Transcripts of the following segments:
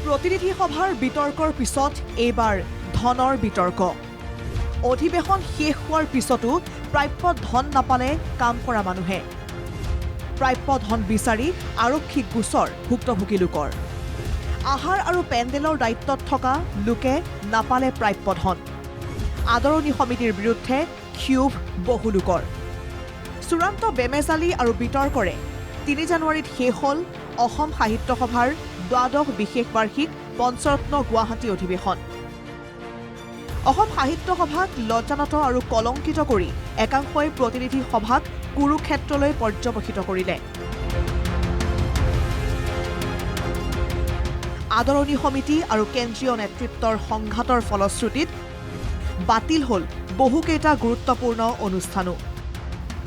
প্ৰতিনিধি সভাৰ বিতৰ্কৰ পিছত এইবাৰ ধনৰ বিতৰ্ক অধিৱেশন শেষ হোৱাৰ পিছতো প্ৰাপ্য ধন নাপালে কাম কৰা মানুহে প্ৰাপ্য ধন বিচাৰি আৰক্ষীক গোচৰ ভুক্তভোগী লোকৰ আহাৰ আৰু পেণ্ডেলৰ দায়িত্বত থকা লোকে নাপালে প্ৰাপ্য ধন আদৰণি সমিতিৰ বিৰুদ্ধে ক্ষোভ বহু লোকৰ চূড়ান্ত বেমেজালি আৰু বিতৰ্কৰে 3 জানুৱাৰীত শেষ হ'ল অসম সাহিত্য সভাৰ দ্বাদশ বিশেষ বাৰ্ষিক পঞ্চৰত্ন গুৱাহাটী অধিৱেশন অসম সাহিত্য সভাক লজ্জানত আৰু কলংকিত কৰি একাংশই প্ৰতিনিধি সভাক কুৰুক্ষেত্ৰলৈ পৰ্যবেক্ষিত কৰিলে আদৰণি সমিতি আৰু কেন্দ্ৰীয় নেতৃত্বৰ সংঘাতৰ ফলশ্ৰুতিত বাতিল হ'ল বহুকেইটা গুৰুত্বপূৰ্ণ অনুষ্ঠানো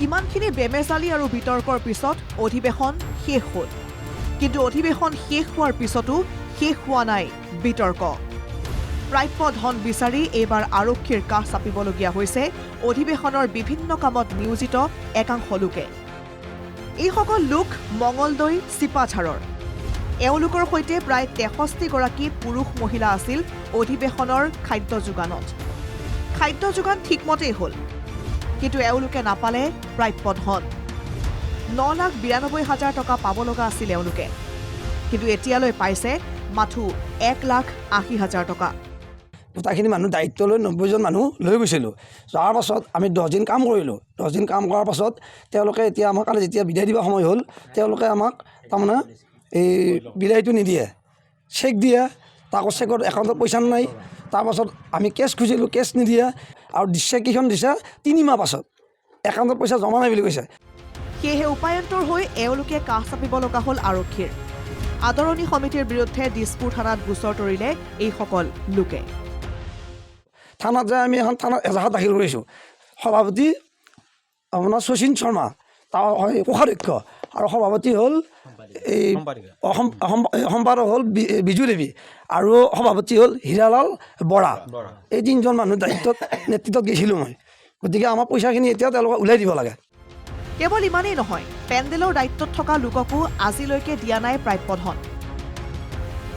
ইমানখিনি বেমেজালি আৰু বিতৰ্কৰ পিছত অধিৱেশন শেষ হ'ল কিন্তু অধিৱেশন শেষ হোৱাৰ পিছতো শেষ হোৱা নাই বিতৰ্ক প্ৰাপ্য ধন বিচাৰি এইবাৰ আৰক্ষীৰ কাষ চাপিবলগীয়া হৈছে অধিৱেশনৰ বিভিন্ন কামত নিয়োজিত একাংশ লোকে এইসকল লোক মঙলদৈ চিপাঝাৰৰ এওঁলোকৰ সৈতে প্ৰায় 63 গৰাকী পুৰুষ মহিলা আছিল অধিৱেশনৰ খাদ্য যোগানত খাদ্য যোগান ঠিকমতেই হ'ল কিন্তু এওঁলোকে নাপালে প্ৰাপ্য ধন 9,92,000 টকা পাব লগা আছিল এওঁলোকে কিন্তু এতিয়ালৈ পাইছে মাথো 1,80,000 টকা গোটাখিনি মানুহ দায়িত্ব লৈ 90 জন মানুহ লৈ গৈছিলোঁ যোৱাৰ পাছত আমি 10 দিন কাম কৰিলোঁ 10 দিন কাম কৰাৰ পাছত তেওঁলোকে এতিয়া আমাক কালি যেতিয়া বিদায় দিবা সময় হ'ল তেওঁলোকে আমাক তাৰমানে এই বিদায়টো নিদিয়ে চেক দিয়ে তাকো চেকত একাউণ্টত পইচা নাই তাৰপাছত আমি কেছ খুজিলোঁ কেছ নিদিয়ে আৰু চেককেইখন দিছে 3 মাহ পাছত একাউণ্টত পইচা জমা নাই বুলি কৈছে সেয়েহে উপায়ন্তৰ হৈ এওঁলোকে কাষ চাপিব লগা হ'ল আৰক্ষীৰ আদৰণি সমিতিৰ বিৰুদ্ধে দিছপুৰ থানাত গোচৰ তৰিলে এইসকল লোকে থানাত যায় আমি এখন থানাত এজাহাত দাখিল কৰিছোঁ সভাপতি আপোনাৰ শচীন শৰ্মা তাৰ হয় কোষাধ্যক্ষ আৰু সভাপতি হ'ল এই সম্পাদক হ'ল বিজু দেৱী আৰু সভাপতি হ'ল হীৰালাল বৰা এই 3 জন মানুহ দায়িত্বত নেতৃত্বত গৈছিলোঁ মই গতিকে আমাৰ পইচাখিনি এতিয়া তেওঁলোকে ওলাই দিব লাগে কেৱল ইমানেই নহয় পেণ্ডেলৰ দায়িত্বত থকা লোককো আজিলৈকে দিয়া নাই প্ৰাপ্য ধন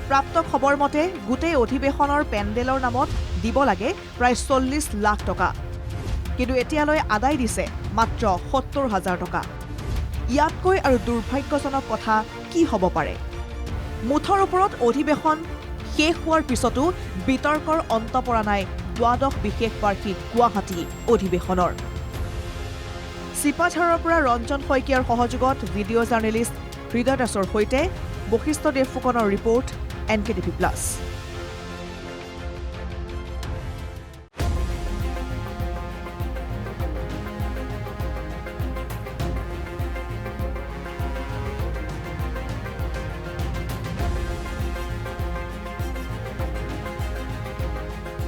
প্ৰাপ্ত খবৰ মতে গোটেই অধিৱেশনৰ পেণ্ডেলৰ নামত দিব লাগে প্ৰায় 40 লাখ টকা কিন্তু এতিয়ালৈ আদায় দিছে মাত্ৰ 70,000 টকা ইয়াতকৈ আৰু দুৰ্ভাগ্যজনক কথা কি হ'ব পাৰে মুঠৰ ওপৰত অধিৱেশন শেষ হোৱাৰ পিছতো বিতৰ্কৰ অন্ত পৰা নাই দ্বাদশ বিশেষ বাৰ্ষিক গুৱাহাটী অধিৱেশনৰ চিপাঝাৰৰ পৰা ৰঞ্জন শইকীয়াৰ সহযোগত ভিডিঅ' জাৰ্নেলিষ্ট হৃদয় দাসৰ সৈতে বশিষ্ঠ দেৱ ফুকনৰ ৰিপৰ্ট NKTV+।